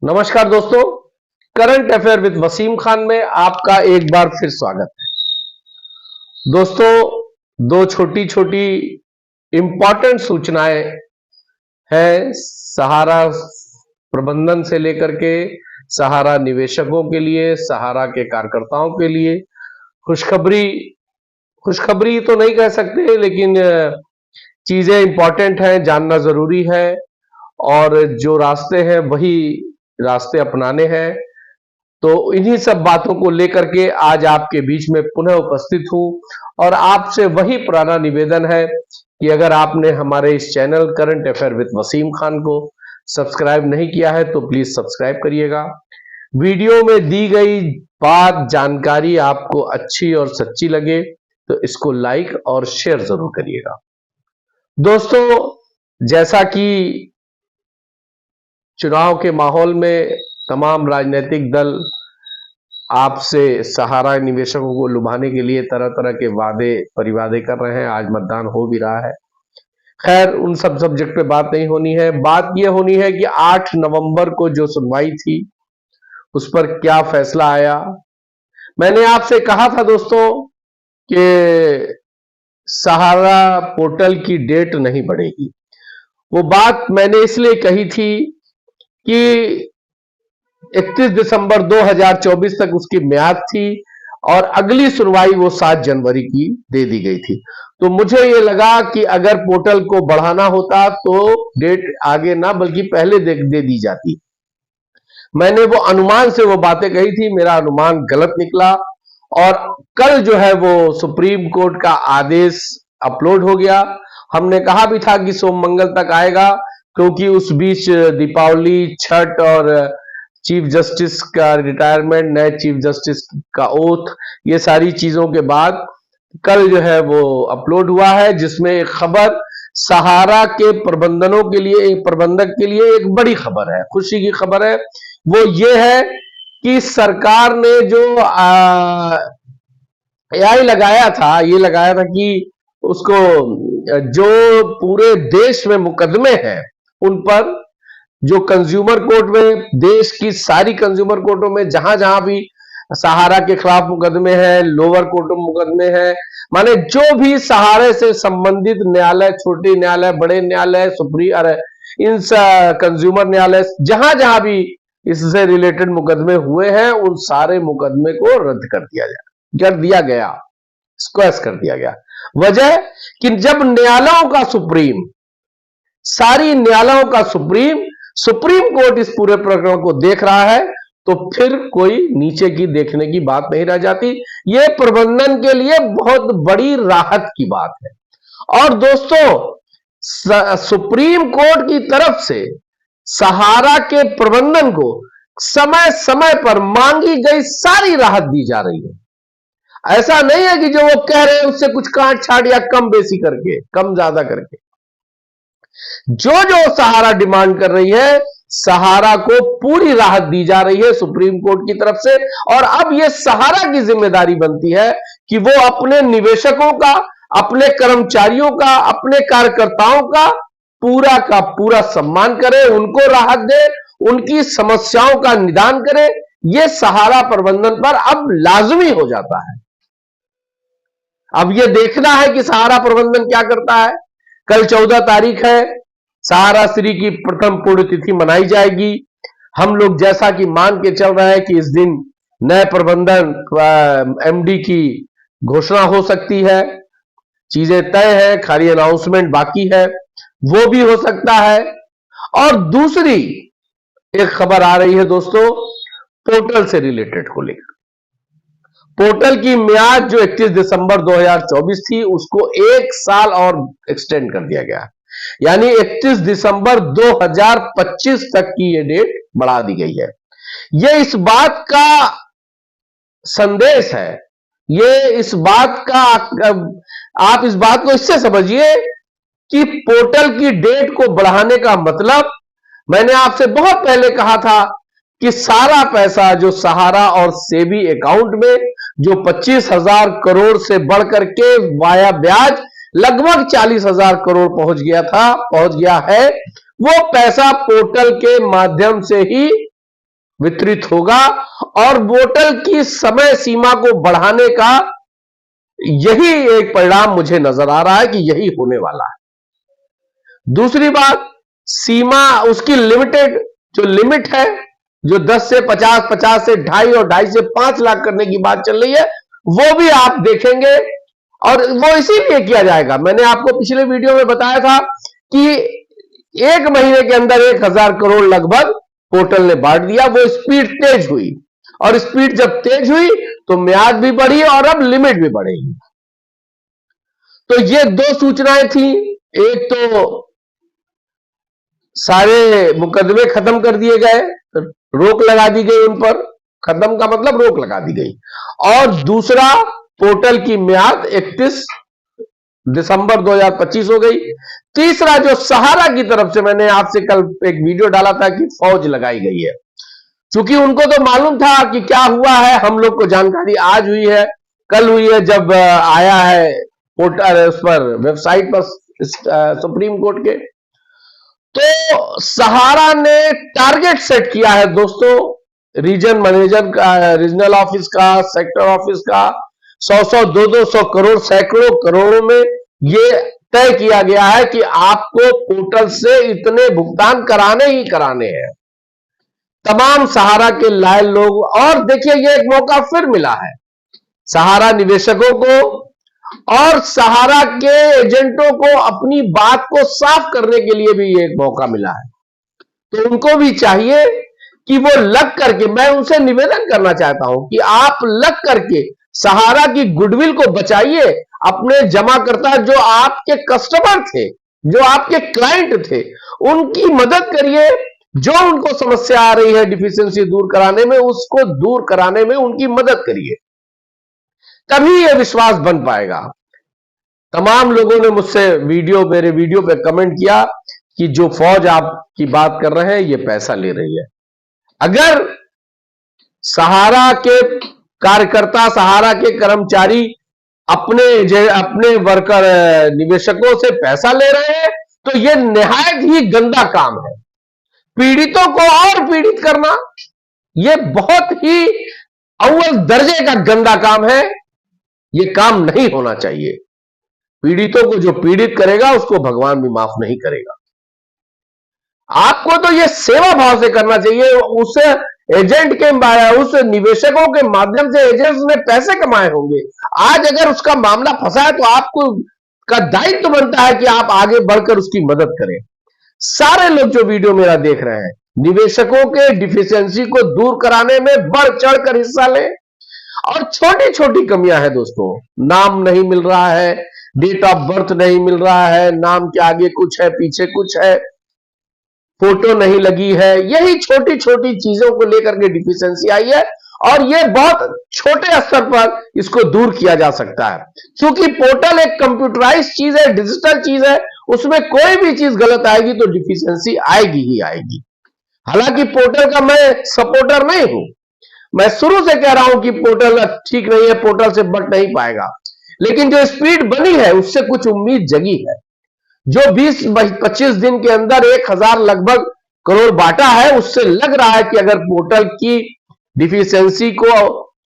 नमस्कार दोस्तों, current affair with Wasim Khan में आपका एक बार फिर स्वागत है। दोस्तों, दो छोटी छोटी इंपॉर्टेंट सूचनाएं हैं सहारा प्रबंधन से लेकर के सहारा निवेशकों के लिए, सहारा के कार्यकर्ताओं के लिए। खुशखबरी खुशखबरी तो नहीं कह सकते, लेकिन चीजें इंपॉर्टेंट हैं, जानना जरूरी है और जो रास्ते हैं वही रास्ते अपनाने हैं। तो इन्हीं सब बातों को लेकर के आज आपके बीच में पुनः उपस्थित हूं और आपसे वही पुराना निवेदन है कि अगर आपने हमारे इस channel current affair with Wasim Khan को सब्सक्राइब नहीं किया है तो प्लीज सब्सक्राइब करिएगा। वीडियो में दी गई बात जानकारी आपको अच्छी और सच्ची लगे तो इसको लाइक और शेयर जरूर करिएगा। दोस्तों, जैसा कि चुनाव के माहौल में तमाम राजनीतिक दल आपसे सहारा निवेशकों को लुभाने के लिए तरह तरह के वादे परिवादे कर रहे हैं। आज मतदान हो भी रहा है। खैर, उन सब सब्जेक्ट पे बात नहीं होनी है। बात यह होनी है कि 8 नवंबर को जो सुनवाई थी उस पर क्या फैसला आया। मैंने आपसे कहा था दोस्तों कि सहारा पोर्टल की डेट नहीं बढ़ेगी। वो बात मैंने इसलिए कही थी कि 31 दिसंबर 2024 तक उसकी म्याद थी और अगली सुनवाई वो 7 जनवरी की दे दी गई थी। तो मुझे ये लगा कि अगर पोर्टल को बढ़ाना होता तो डेट आगे ना बल्कि पहले दे दी जाती। मैंने वो अनुमान से वो बातें कही थी, मेरा अनुमान गलत निकला और कल जो है वो सुप्रीम कोर्ट का आदेश अपलोड हो गया। हमने कहा भी था कि सोम मंगल तक आएगा, क्योंकि उस बीच दीपावली, छठ और चीफ जस्टिस का रिटायरमेंट, नए चीफ जस्टिस का ओथ, ये सारी चीजों के बाद कल जो है वो अपलोड हुआ है, जिसमें एक खबर सहारा के प्रबंधनों के लिए, एक प्रबंधक के लिए एक बड़ी खबर है, खुशी की खबर है। वो ये है कि सरकार ने जो एआई लगाया था, ये लगाया था कि उसको जो पूरे देश में मुकदमे हैं उन पर, जो कंज्यूमर कोर्ट में, देश की सारी कंज्यूमर कोर्टों में जहां जहां भी सहारा के खिलाफ मुकदमे हैं, लोअर कोर्टों में मुकदमे हैं, माने जो भी सहारे से संबंधित न्यायालय, छोटे न्यायालय, बड़े न्यायालय, सुप्रीम, इन कंज्यूमर न्यायालय, जहां जहां भी इससे रिलेटेड मुकदमे हुए हैं उन सारे मुकदमे को रद्द कर दिया गया, स्क्वैश कर दिया गया। वजह कि जब न्यायालयों का सुप्रीम, सारी न्यायालयों का सुप्रीम कोर्ट इस पूरे प्रकरण को देख रहा है तो फिर कोई नीचे की देखने की बात नहीं रह जाती। यह प्रबंधन के लिए बहुत बड़ी राहत की बात है। और दोस्तों, सुप्रीम कोर्ट की तरफ से सहारा के प्रबंधन को समय समय पर मांगी गई सारी राहत दी जा रही है। ऐसा नहीं है कि जो वो कह रहे हैं उससे कुछ काट छाट या कम बेसी करके, कम ज्यादा करके। जो जो सहारा डिमांड कर रही है, सहारा को पूरी राहत दी जा रही है सुप्रीम कोर्ट की तरफ से। और अब यह सहारा की जिम्मेदारी बनती है कि वो अपने निवेशकों का, अपने कर्मचारियों का, अपने कार्यकर्ताओं का पूरा सम्मान करे, उनको राहत दे, उनकी समस्याओं का निदान करे। यह सहारा प्रबंधन पर अब लाजमी हो जाता है। अब यह देखना है कि सहारा प्रबंधन क्या करता है। कल 14 तारीख है, सहारा श्री की प्रथम पुण्यतिथि मनाई जाएगी। हम लोग जैसा कि मान के चल रहे हैं कि इस दिन नए प्रबंधन एमडी की घोषणा हो सकती है। चीजें तय है, खाली अनाउंसमेंट बाकी है, वो भी हो सकता है। और दूसरी एक खबर आ रही है दोस्तों, पोर्टल से रिलेटेड को लेकर। पोर्टल की म्याद जो 31 दिसंबर 2024 थी उसको 1 साल और एक्सटेंड कर दिया गया, यानी 31 दिसंबर 2025 तक की यह डेट बढ़ा दी गई है। यह इस बात का संदेश है, ये इस बात का, आप इस बात को इससे समझिए कि पोर्टल की डेट को बढ़ाने का मतलब, मैंने आपसे बहुत पहले कहा था कि सारा पैसा जो सहारा और सेबी अकाउंट में जो 25,000 करोड़ से बढ़कर के वाया ब्याज लगभग 40,000 करोड़ पहुंच गया है, वो पैसा पोर्टल के माध्यम से ही वितरित होगा और बोतल की समय सीमा को बढ़ाने का यही एक परिणाम मुझे नजर आ रहा है कि यही होने वाला है। दूसरी बात, सीमा उसकी लिमिटेड जो लिमिट है, जो 10 से 50, 50 से 2.5 और 2.5 से 5 लाख करने की बात चल रही है, वो भी आप देखेंगे और वो इसीलिए किया जाएगा। मैंने आपको पिछले वीडियो में बताया था कि 1 महीने के अंदर 1,000 करोड़ लगभग पोर्टल ने बांट दिया। वो स्पीड तेज हुई और स्पीड जब तेज हुई तो म्याद भी बढ़ी और अब लिमिट भी बढ़ेगी। तो ये 2 सूचनाएं थी। एक तो सारे मुकदमे खत्म कर दिए गए, रोक लगा दी गई उन पर, खत्म का मतलब रोक लगा दी गई। और दूसरा, पोर्टल की म्याद 31 दिसंबर 2025 हो गई। तीसरा, जो सहारा की तरफ से मैंने आपसे कल एक वीडियो डाला था कि फौज लगाई गई है, क्योंकि उनको तो मालूम था कि क्या हुआ है, हम लोग को जानकारी आज हुई है, कल हुई है जब आया है पोर्टल उस पर वेबसाइट पर सुप्रीम कोर्ट के। तो सहारा ने टारगेट सेट किया है दोस्तों, रीजन मैनेजर का, रीजनल ऑफिस का, सेक्टर ऑफिस का, 100-100, 200-200 करोड़, सैकड़ों करोड़ों में ये तय किया गया है कि आपको पोर्टल से इतने भुगतान कराने ही कराने हैं तमाम सहारा के लायल लोग। और देखिए, ये एक मौका फिर मिला है सहारा निवेशकों को और सहारा के एजेंटों को अपनी बात को साफ करने के लिए भी ये एक मौका मिला है। तो उनको भी चाहिए कि वो लग करके, मैं उनसे निवेदन करना चाहता हूं कि आप लग करके सहारा की गुडविल को बचाइए। अपने जमाकर्ता जो आपके कस्टमर थे, जो आपके क्लाइंट थे, उनकी मदद करिए। जो उनको समस्या आ रही है डिफिशियंसी दूर कराने में, उसको दूर कराने में उनकी मदद करिए, तभी यह विश्वास बन पाएगा। तमाम लोगों ने मुझसे मेरे वीडियो पे कमेंट किया कि जो फौज आपकी बात कर रहे हैं ये पैसा ले रही है। अगर सहारा के कार्यकर्ता, सहारा के कर्मचारी अपने वर्कर निवेशकों से पैसा ले रहे हैं तो यह निहायत ही गंदा काम है। पीड़ितों को और पीड़ित करना यह बहुत ही अव्वल दर्जे का गंदा काम है। यह काम नहीं होना चाहिए। पीड़ितों को जो पीड़ित करेगा उसको भगवान भी माफ नहीं करेगा। आपको तो यह सेवा भाव से करना चाहिए। उस एजेंट के, उस निवेशकों के माध्यम से एजेंट्स ने पैसे कमाए होंगे। आज अगर उसका मामला फंसा है तो आपको का दायित्व बनता है कि आप आगे बढ़कर उसकी मदद करें। सारे लोग जो वीडियो मेरा देख रहे हैं, निवेशकों के डिफिशियंसी को दूर कराने में बढ़ चढ़कर हिस्सा लें। और छोटी छोटी कमियां हैं दोस्तों, नाम नहीं मिल रहा है, डेट ऑफ बर्थ नहीं मिल रहा है, नाम के आगे कुछ है पीछे कुछ है, फोटो नहीं लगी है, यही छोटी छोटी चीजों को लेकर के डिफिशियंसी आई है। और ये बहुत छोटे स्तर पर इसको दूर किया जा सकता है, क्योंकि पोर्टल एक कंप्यूटराइज्ड चीज है, डिजिटल चीज है। उसमें कोई भी चीज गलत आएगी तो डिफिशियंसी आएगी ही आएगी। हालांकि पोर्टल का मैं सपोर्टर नहीं हूं, मैं शुरू से कह रहा हूं कि पोर्टल ठीक नहीं है, पोर्टल से बट नहीं पाएगा, लेकिन जो स्पीड बनी है उससे कुछ उम्मीद जगी है। जो 20-25 दिन के अंदर 1,000 लगभग करोड़ बांटा है, उससे लग रहा है कि अगर पोर्टल की डिफिशियंसी को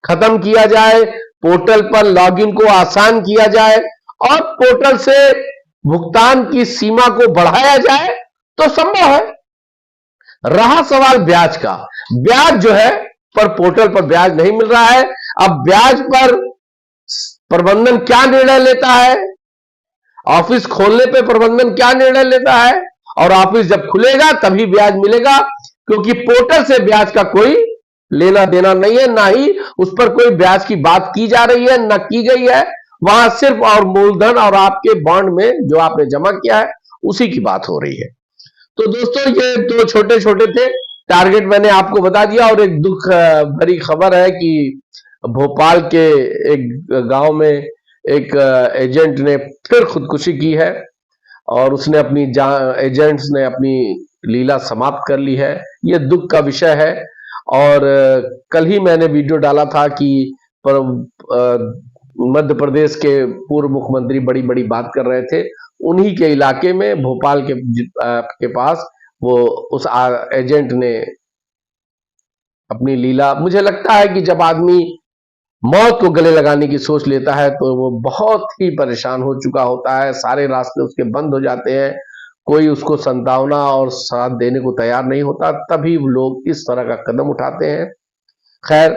खत्म किया जाए, पोर्टल पर लॉगिन को आसान किया जाए और पोर्टल से भुगतान की सीमा को बढ़ाया जाए तो संभव है। रहा सवाल ब्याज का, ब्याज जो है पर पोर्टल पर ब्याज नहीं मिल रहा है। अब ब्याज पर प्रबंधन क्या निर्णय लेता है, ऑफिस खोलने पे प्रबंधन क्या निर्णय लेता है, और ऑफिस जब खुलेगा तभी ब्याज मिलेगा, क्योंकि पोर्टल से ब्याज का कोई लेना देना नहीं है, ना ही उस पर कोई ब्याज की बात की जा रही है, ना की गई है। वहां सिर्फ और मूलधन और आपके बॉन्ड में जो आपने जमा किया है उसी की बात हो रही है। तो दोस्तों, ये 2 छोटे छोटे थे टारगेट, मैंने आपको बता दिया। और एक दुख भरी खबर है कि भोपाल के एक गांव में एक एजेंट ने फिर खुदकुशी की है और उसने एजेंट्स ने अपनी लीला समाप्त कर ली है। यह दुख का विषय है। और कल ही मैंने वीडियो डाला था कि मध्य प्रदेश के पूर्व मुख्यमंत्री बड़ी बड़ी बात कर रहे थे, उन्हीं के इलाके में भोपाल के पास वो उस एजेंट ने अपनी लीला। मुझे लगता है कि जब आदमी मौत को गले लगाने की सोच लेता है तो वो बहुत ही परेशान हो चुका होता है, सारे रास्ते उसके बंद हो जाते हैं, कोई उसको संतावना और साथ देने को तैयार नहीं होता, तभी लोग इस तरह का कदम उठाते हैं। खैर,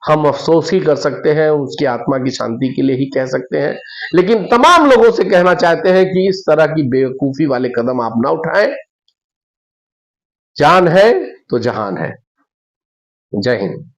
हम अफसोस ही कर सकते हैं, उसकी आत्मा की शांति के लिए ही कह सकते हैं, लेकिन तमाम लोगों से कहना चाहते हैं कि इस तरह की बेवकूफी वाले कदम आप ना उठाएं। जान है तो जहान है। जय हिंद।